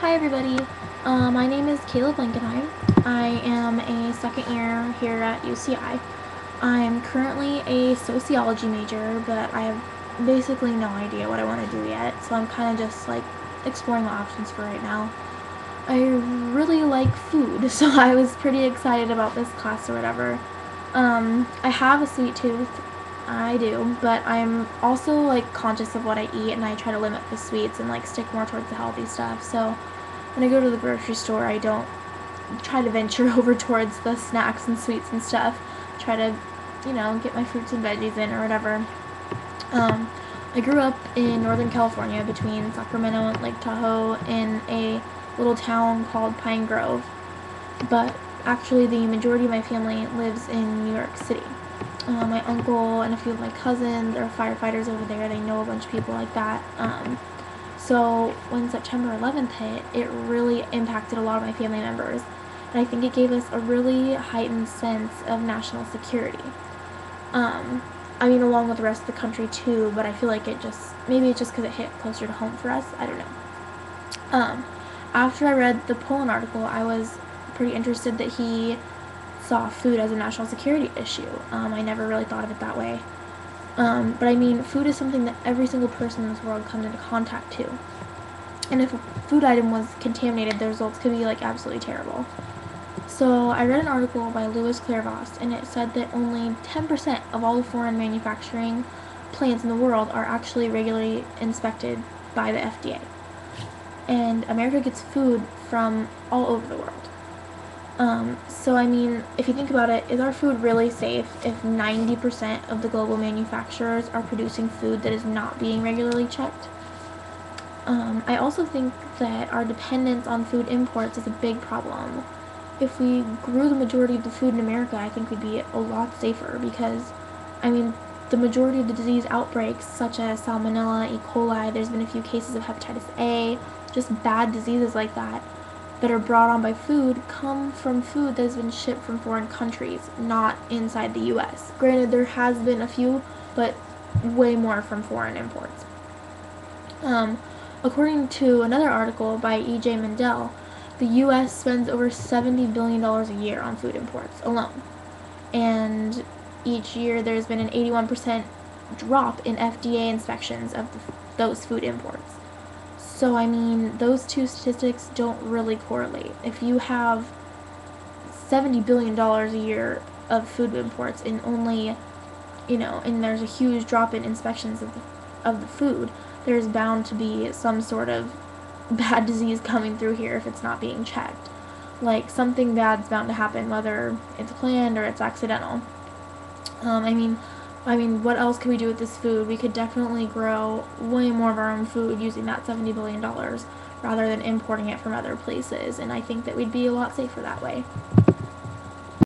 Hi everybody, my name is Kayla I am a second year here at UCI. I'm currently a sociology major, but I have basically no idea what I want to do yet, so I'm kind of just like exploring my options for right now. I really like food, so I was pretty excited about this class or whatever. I have a sweet tooth, I do, but I'm also like conscious of what I eat and I try to limit the sweets and like stick more towards the healthy stuff. So when I go to the grocery store, I don't try to venture over towards the snacks and sweets and stuff. Try to, get my fruits and veggies in or whatever. Um, I grew up in Northern California between Sacramento and Lake Tahoe in a little town called Pine Grove, but actually the majority of my family lives in New York City. My uncle and a few of my cousins are firefighters over there. They know a bunch of people like that. So when September 11th hit, it really impacted a lot of my family members. And I think it gave us a really heightened sense of national security. Um, I mean, along with the rest of the country too, but I feel like maybe it's just because it hit closer to home for us. I don't know. Um, After I read the Poland article, I was pretty interested that he saw food as a national security issue. I never really thought of it that way. But I mean, food is something that every single person in this world comes into contact to. And if a food item was contaminated, the results could be like absolutely terrible. So I read an article by Klarevas, and it said that only 10% of all the foreign manufacturing plants in the world are actually regularly inspected by the FDA. And America gets food from all over the world. So I mean, if you think about it, is our food really safe if 90% of the global manufacturers are producing food that is not being regularly checked? I also think that our dependence on food imports is a big problem. If we grew the majority of the food in America, I think we'd be a lot safer because, I mean, the majority of the disease outbreaks, such as Salmonella, E. coli, there's been a few cases of hepatitis A, just bad diseases like that are brought on by food, come from food that has been shipped from foreign countries, not inside the U.S. Granted, there has been a few, but way more from foreign imports. According to another article by E.J. Mundell, the U.S. spends over $70 billion a year on food imports alone. And each year there's been an 81% drop in FDA inspections of those food imports. So, I mean, those two statistics don't really correlate. If you have $70 billion a year of food imports and only, and there's a huge drop in inspections of the food, there's bound to be some sort of bad disease coming through here if it's not being checked. Like, something bad's bound to happen, whether it's planned or it's accidental. I mean, what else could we do with this food? We could definitely grow way more of our own food using that $70 billion rather than importing it from other places, and I think that we'd be a lot safer that way.